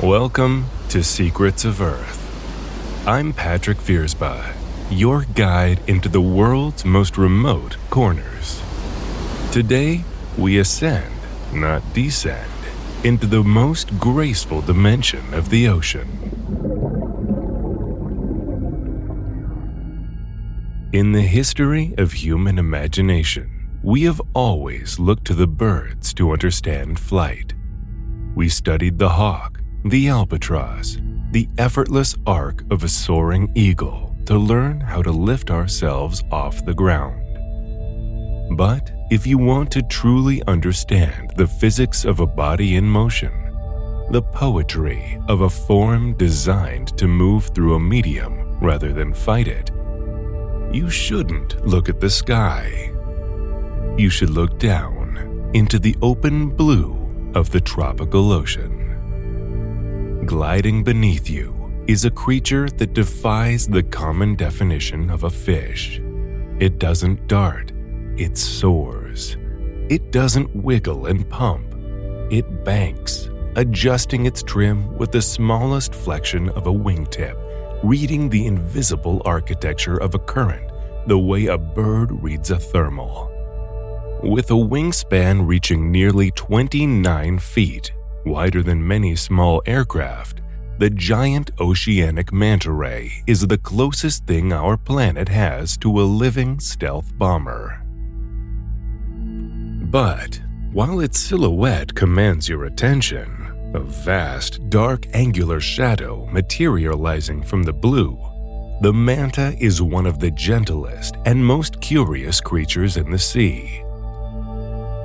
Welcome to Secrets of Earth. I'm Patrick Viersba, your guide into the world's most remote corners. Today, we ascend, not descend, into the most graceful dimension of the ocean. In the history of human imagination, we have always looked to the birds to understand flight. We studied the hawk, the albatross, the effortless arc of a soaring eagle to learn how to lift ourselves off the ground. But if you want to truly understand the physics of a body in motion, the poetry of a form designed to move through a medium rather than fight it, you shouldn't look at the sky. You should look down into the open blue of the tropical ocean. Gliding beneath you is a creature that defies the common definition of a fish. It doesn't dart, it soars. It doesn't wiggle and pump. It banks, adjusting its trim with the smallest flexion of a wingtip, reading the invisible architecture of a current the way a bird reads a thermal. With a wingspan reaching nearly 29 feet, wider than many small aircraft, the Giant Oceanic Manta Ray is the closest thing our planet has to a living stealth bomber. But while its silhouette commands your attention, a vast, dark angular shadow materializing from the blue, the manta is one of the gentlest and most curious creatures in the sea.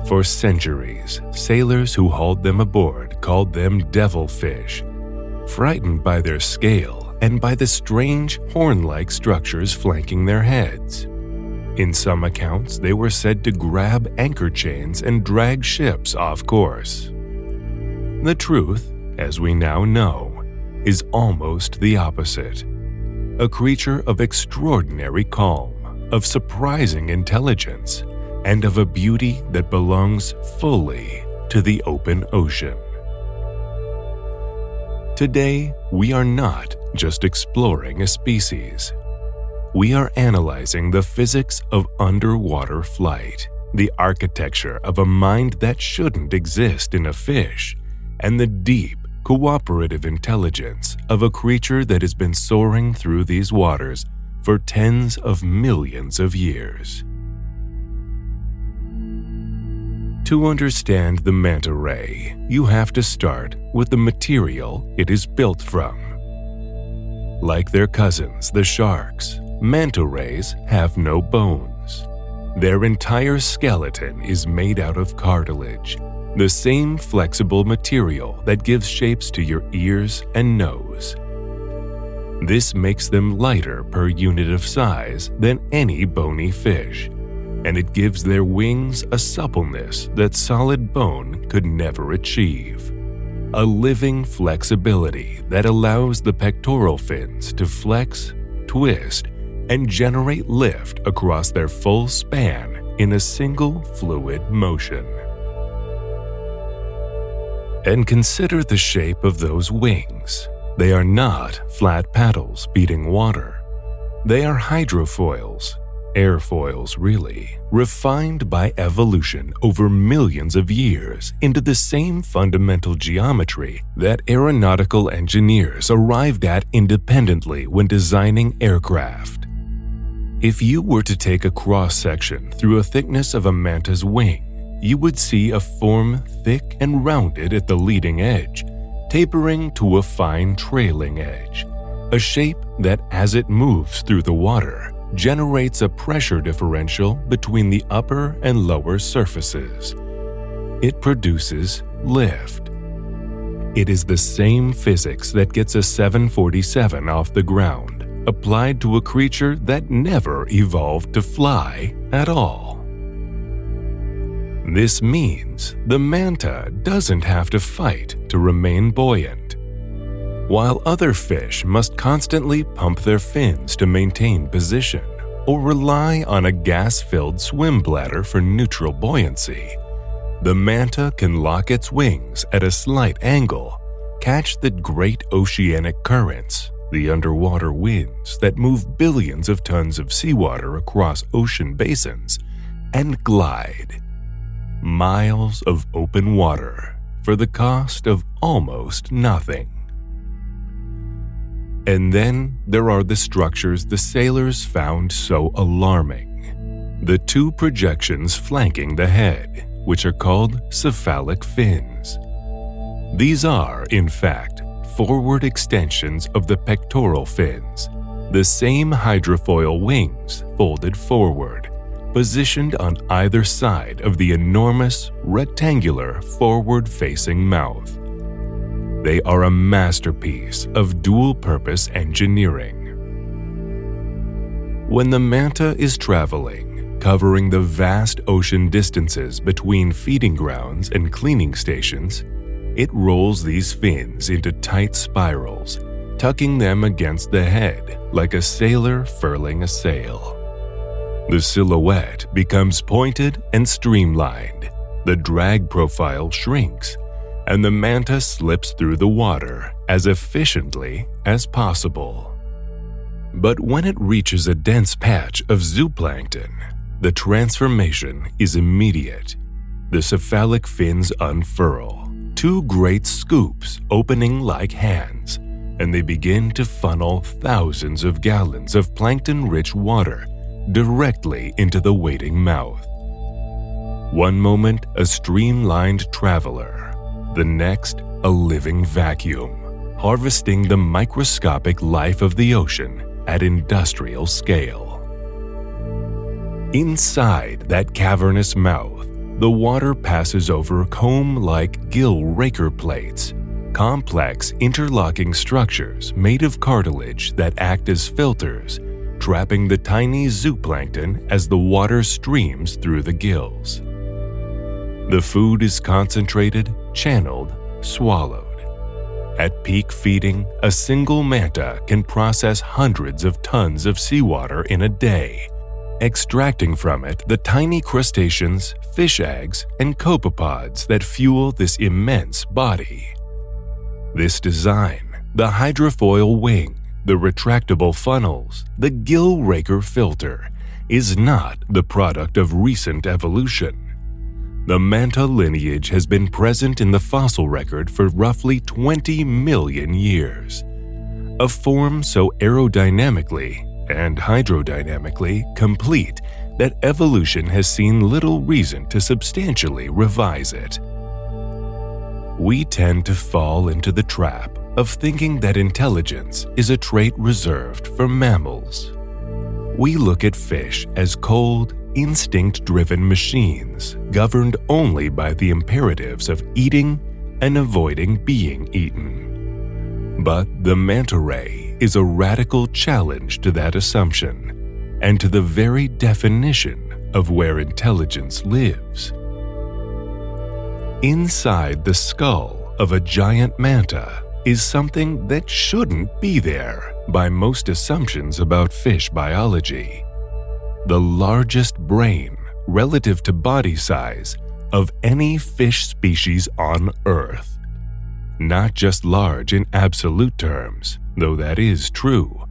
For centuries, sailors who hauled them aboard called them devilfish, frightened by their scale and by the strange horn-like structures flanking their heads. In some accounts, they were said to grab anchor chains and drag ships off course. The truth, as we now know, is almost the opposite. A creature of extraordinary calm, of surprising intelligence, and of a beauty that belongs fully to the open ocean. Today, we are not just exploring a species. We are analyzing the physics of underwater flight, the architecture of a mind that shouldn't exist in a fish, and the deep, cooperative intelligence of a creature that has been soaring through these waters for tens of millions of years. To understand the manta ray, you have to start with the material it is built from. Like their cousins, the sharks, manta rays have no bones. Their entire skeleton is made out of cartilage, the same flexible material that gives shapes to your ears and nose. This makes them lighter per unit of size than any bony fish, and it gives their wings a suppleness that solid bone could never achieve. A living flexibility that allows the pectoral fins to flex, twist, and generate lift across their full span in a single fluid motion. And consider the shape of those wings. They are not flat paddles beating water. They are hydrofoils, airfoils really, refined by evolution over millions of years into the same fundamental geometry that aeronautical engineers arrived at independently when designing aircraft. If you were to take a cross-section through a thickness of a manta's wing, you would see a form thick and rounded at the leading edge, tapering to a fine trailing edge, a shape that, as it moves through the water, generates a pressure differential between the upper and lower surfaces. It produces lift. It is the same physics that gets a 747 off the ground, applied to a creature that never evolved to fly at all. This means the manta doesn't have to fight to remain buoyant. While other fish must constantly pump their fins to maintain position or rely on a gas-filled swim bladder for neutral buoyancy, the manta can lock its wings at a slight angle, catch the great oceanic currents, the underwater winds that move billions of tons of seawater across ocean basins, and glide miles of open water for the cost of almost nothing. And then there are the structures the sailors found so alarming. The two projections flanking the head, which are called cephalic fins. These are, in fact, forward extensions of the pectoral fins, the same hydrofoil wings folded forward, positioned on either side of the enormous, rectangular, forward-facing mouth. They are a masterpiece of dual-purpose engineering. When the manta is traveling, covering the vast ocean distances between feeding grounds and cleaning stations, it rolls these fins into tight spirals, tucking them against the head like a sailor furling a sail. The silhouette becomes pointed and streamlined, the drag profile shrinks, and the manta slips through the water as efficiently as possible. But when it reaches a dense patch of zooplankton, the transformation is immediate. The cephalic fins unfurl, two great scoops opening like hands, and they begin to funnel thousands of gallons of plankton-rich water directly into the waiting mouth. One moment a streamlined traveler, the next a living vacuum, harvesting the microscopic life of the ocean at industrial scale. Inside that cavernous mouth, the water passes over comb-like gill raker plates, complex interlocking structures made of cartilage that act as filters, trapping the tiny zooplankton as the water streams through the gills. The food is concentrated, channeled, swallowed. At peak feeding, a single manta can process hundreds of tons of seawater in a day, extracting from it the tiny crustaceans, fish eggs, and copepods that fuel this immense body. This design, the hydrofoil wing, the retractable funnels, the gill raker filter, is not the product of recent evolution. The manta lineage has been present in the fossil record for roughly 20 million years. A form so aerodynamically and hydrodynamically complete that evolution has seen little reason to substantially revise it. We tend to fall into the trap of thinking that intelligence is a trait reserved for mammals. We look at fish as cold, instinct-driven machines governed only by the imperatives of eating and avoiding being eaten. But the manta ray is a radical challenge to that assumption and to the very definition of where intelligence lives. Inside the skull of a giant manta is something that shouldn't be there by most assumptions about fish biology. The largest brain relative to body size of any fish species on Earth. Not just large in absolute terms, though that is true.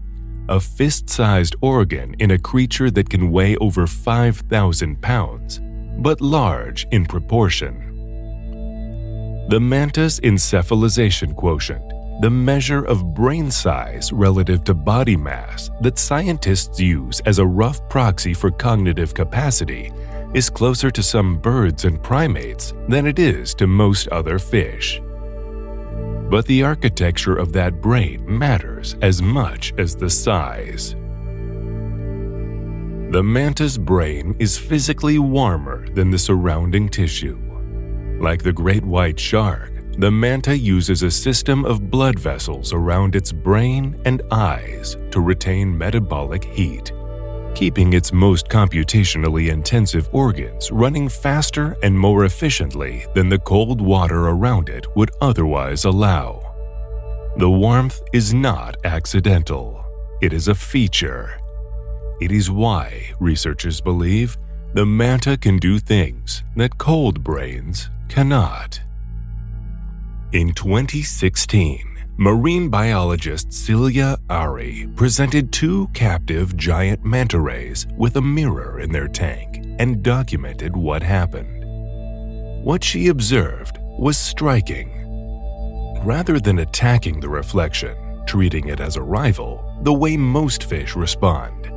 A fist-sized organ in a creature that can weigh over 5,000 pounds, but large in proportion. The manta's encephalization quotient, the measure of brain size relative to body mass that scientists use as a rough proxy for cognitive capacity, is closer to some birds and primates than it is to most other fish. But the architecture of that brain matters as much as the size. The manta's brain is physically warmer than the surrounding tissue. Like the great white shark, the manta uses a system of blood vessels around its brain and eyes to retain metabolic heat, keeping its most computationally intensive organs running faster and more efficiently than the cold water around it would otherwise allow. The warmth is not accidental. It is a feature. It is why researchers believe the manta can do things that cold brains cannot. In 2016, marine biologist Celia Ari presented 2 captive giant manta rays with a mirror in their tank and documented what happened. What she observed was striking. Rather than attacking the reflection, treating it as a rival, the way most fish respond,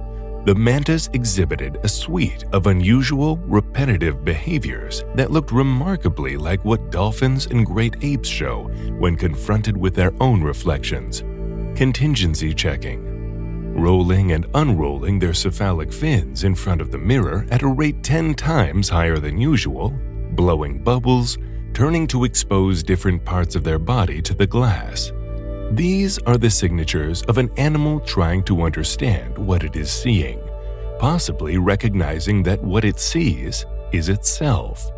the mantas exhibited a suite of unusual, repetitive behaviors that looked remarkably like what dolphins and great apes show when confronted with their own reflections: contingency checking, rolling and unrolling their cephalic fins in front of the mirror at a rate 10 times higher than usual, blowing bubbles, turning to expose different parts of their body to the glass. These are the signatures of an animal trying to understand what it is seeing, possibly recognizing that what it sees is itself.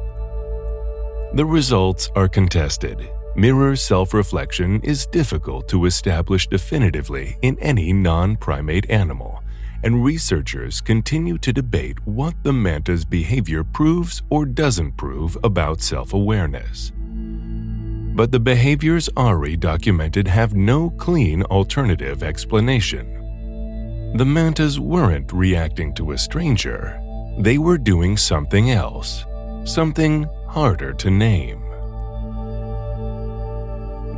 The results are contested. Mirror self-reflection is difficult to establish definitively in any non-primate animal, and researchers continue to debate what the manta's behavior proves or doesn't prove about self-awareness. But the behaviors Ari documented have no clean alternative explanation. The mantas weren't reacting to a stranger. They were doing something else, something harder to name.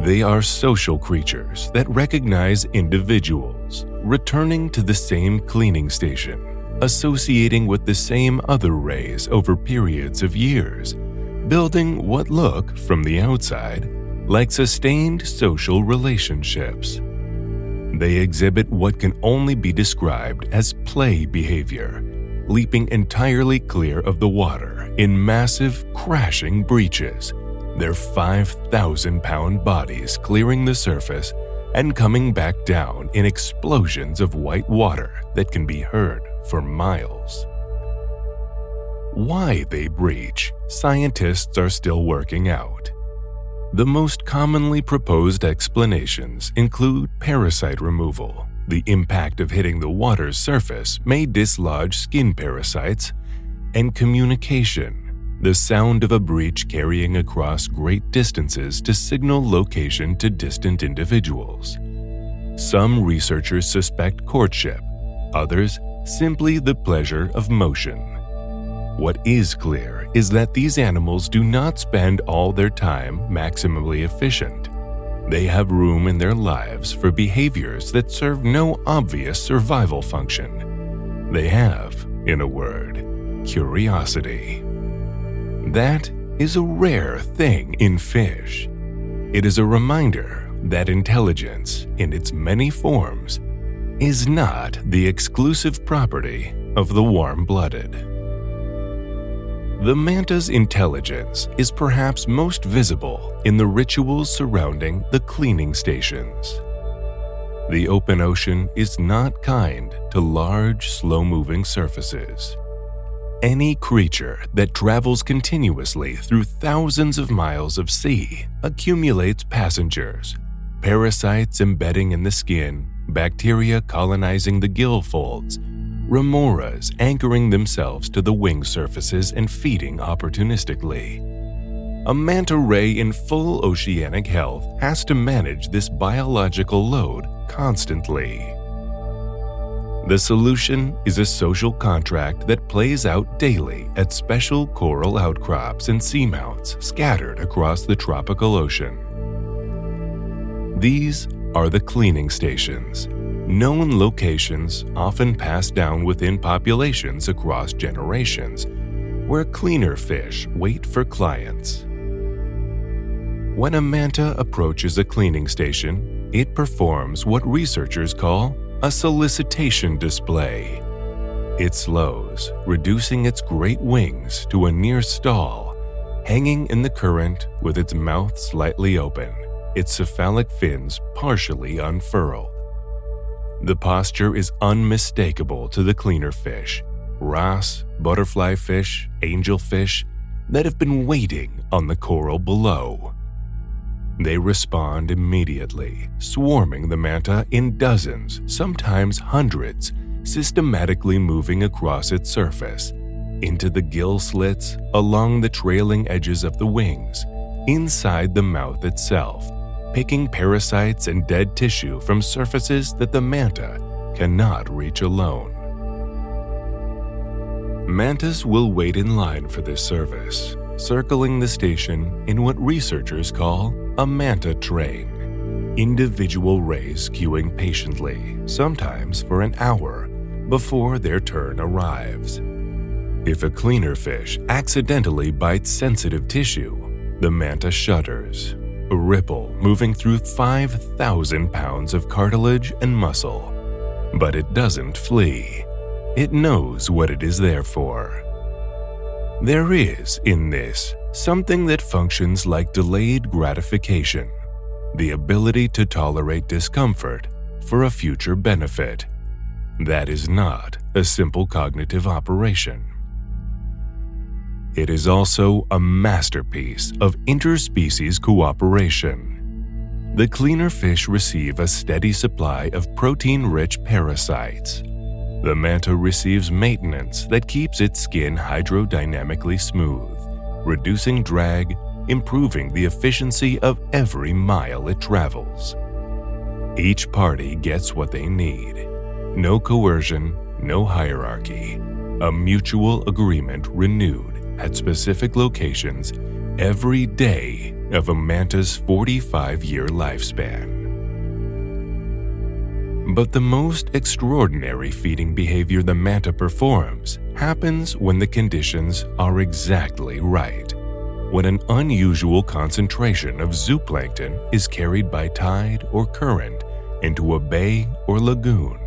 They are social creatures that recognize individuals, returning to the same cleaning station, associating with the same other rays over periods of years, building what look, from the outside, like sustained social relationships. They exhibit what can only be described as play behavior, leaping entirely clear of the water in massive, crashing breaches, their 5,000-pound bodies clearing the surface and coming back down in explosions of white water that can be heard for miles. Why they breach, scientists are still working out. The most commonly proposed explanations include parasite removal. The impact of hitting the water's surface may dislodge skin parasites, and communication, the sound of a breach carrying across great distances to signal location to distant individuals. Some researchers suspect courtship, others simply the pleasure of motion. What is clear is that these animals do not spend all their time maximally efficient. They have room in their lives for behaviors that serve no obvious survival function. They have, in a word, curiosity. That is a rare thing in fish. It is a reminder that intelligence, in its many forms, is not the exclusive property of the warm-blooded. The manta's intelligence is perhaps most visible in the rituals surrounding the cleaning stations. The open ocean is not kind to large, slow-moving surfaces. Any creature that travels continuously through thousands of miles of sea accumulates passengers, parasites embedding in the skin, bacteria colonizing the gill folds, remoras anchoring themselves to the wing surfaces and feeding opportunistically. A manta ray in full oceanic health has to manage this biological load constantly. The solution is a social contract that plays out daily at special coral outcrops and seamounts scattered across the tropical ocean. These are the cleaning stations, known locations often passed down within populations across generations, where cleaner fish wait for clients. When a manta approaches a cleaning station, it performs what researchers call a solicitation display. It slows, reducing its great wings to a near stall, hanging in the current with its mouth slightly open, its cephalic fins partially unfurled. The posture is unmistakable to the cleaner fish, wrasse, butterfly fish, angelfish, that have been waiting on the coral below. They respond immediately, swarming the manta in dozens, sometimes hundreds, systematically moving across its surface, into the gill slits, along the trailing edges of the wings, inside the mouth itself, picking parasites and dead tissue from surfaces that the manta cannot reach alone. Mantas will wait in line for this service, circling the station in what researchers call a manta train. Individual rays queuing patiently, sometimes for an hour, before their turn arrives. If a cleaner fish accidentally bites sensitive tissue, the manta shudders, a ripple moving through 5,000 pounds of cartilage and muscle. But it doesn't flee. It knows what it is there for. There is, in this, something that functions like delayed gratification, the ability to tolerate discomfort for a future benefit. That is not a simple cognitive operation. It is also a masterpiece of interspecies cooperation. The cleaner fish receive a steady supply of protein-rich parasites. The manta receives maintenance that keeps its skin hydrodynamically smooth, reducing drag, improving the efficiency of every mile it travels. Each party gets what they need. No coercion, no hierarchy. A mutual agreement renewed at specific locations every day of a manta's 45-year lifespan. But the most extraordinary feeding behavior the manta performs happens when the conditions are exactly right, when an unusual concentration of zooplankton is carried by tide or current into a bay or lagoon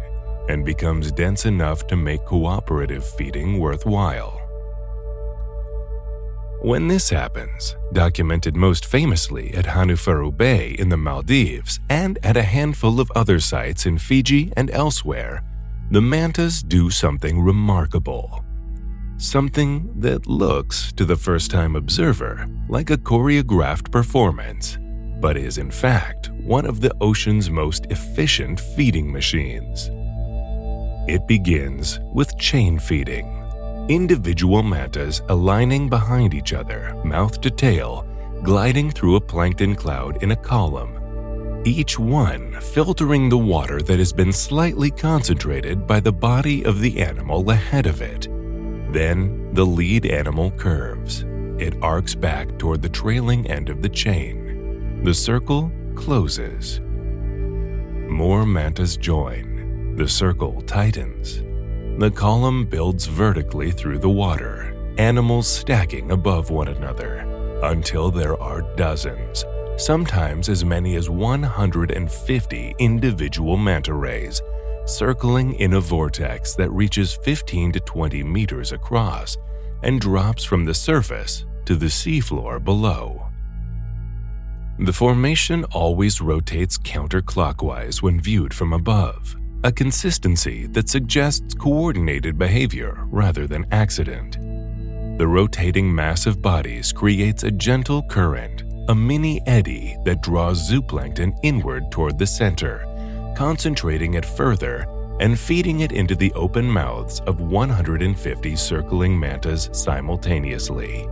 and becomes dense enough to make cooperative feeding worthwhile. When this happens, documented most famously at Hanufuru Bay in the Maldives and at a handful of other sites in Fiji and elsewhere, the mantas do something remarkable. Something that looks, to the first-time observer, like a choreographed performance, but is in fact one of the ocean's most efficient feeding machines. It begins with chain feeding. Individual mantas aligning behind each other, mouth to tail, gliding through a plankton cloud in a column, each one filtering the water that has been slightly concentrated by the body of the animal ahead of it. Then the lead animal curves. It arcs back toward the trailing end of the chain. The circle closes. More mantas join. The circle tightens. The column builds vertically through the water, animals stacking above one another, until there are dozens, sometimes as many as 150 individual manta rays, circling in a vortex that reaches 15 to 20 meters across and drops from the surface to the seafloor below. The formation always rotates counterclockwise when viewed from above, a consistency that suggests coordinated behavior rather than accident. The rotating mass of bodies creates a gentle current, a mini eddy that draws zooplankton inward toward the center, concentrating it further and feeding it into the open mouths of 150 circling mantas simultaneously.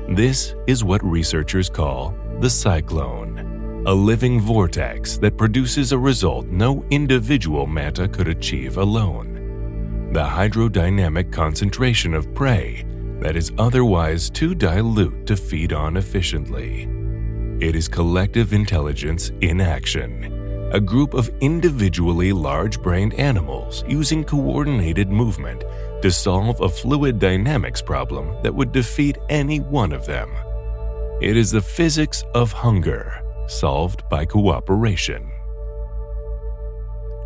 This is what researchers call the cyclone, a living vortex that produces a result no individual manta could achieve alone. The hydrodynamic concentration of prey that is otherwise too dilute to feed on efficiently. It is collective intelligence in action, a group of individually large-brained animals using coordinated movement to solve a fluid dynamics problem that would defeat any one of them. It is the physics of hunger, solved by cooperation.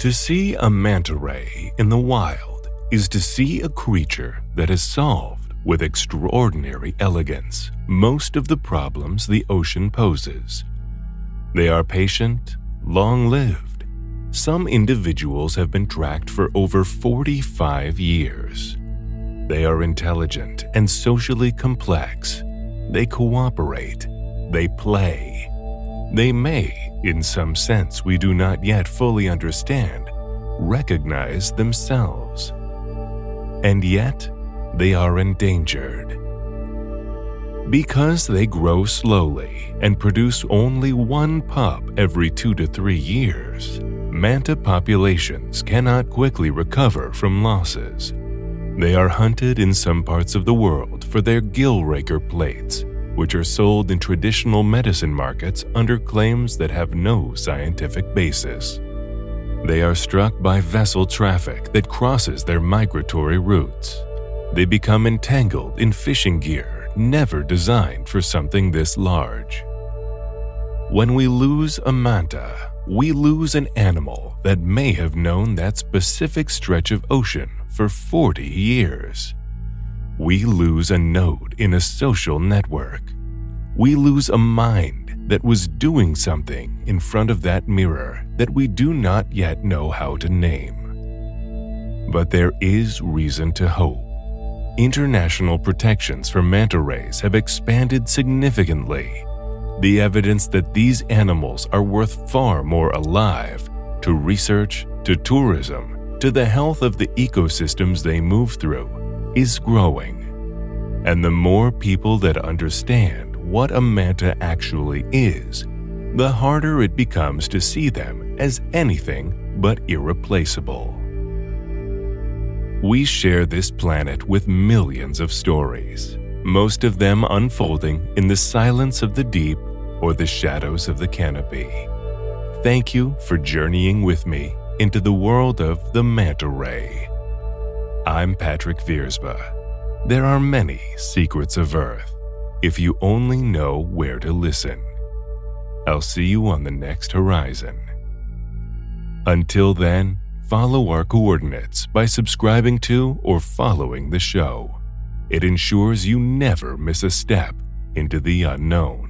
To see a manta ray in the wild is to see a creature that has solved with extraordinary elegance most of the problems the ocean poses. They are patient, long-lived. Some individuals have been tracked for over 45 years. They are intelligent and socially complex. They cooperate. They play. They may, in some sense we do not yet fully understand, recognize themselves. And yet, they are endangered. Because they grow slowly and produce only one pup every 2 to 3 years, manta populations cannot quickly recover from losses. They are hunted in some parts of the world for their gill raker plates, which are sold in traditional medicine markets under claims that have no scientific basis. They are struck by vessel traffic that crosses their migratory routes. They become entangled in fishing gear never designed for something this large. When we lose a manta, we lose an animal that may have known that specific stretch of ocean for 40 years. We lose a node in a social network. We lose a mind that was doing something in front of that mirror that we do not yet know how to name. But there is reason to hope. International protections for manta rays have expanded significantly. The evidence that these animals are worth far more alive to research, to tourism, to the health of the ecosystems they move through is growing. And the more people that understand what a manta actually is, the harder it becomes to see them as anything but irreplaceable. We share this planet with millions of stories, most of them unfolding in the silence of the deep or the shadows of the canopy. Thank you for journeying with me into the world of the manta ray. I'm Patrick Viersba. There are many secrets of Earth, if you only know where to listen. I'll see you on the next horizon. Until then, follow our coordinates by subscribing to or following the show. It ensures you never miss a step into the unknown.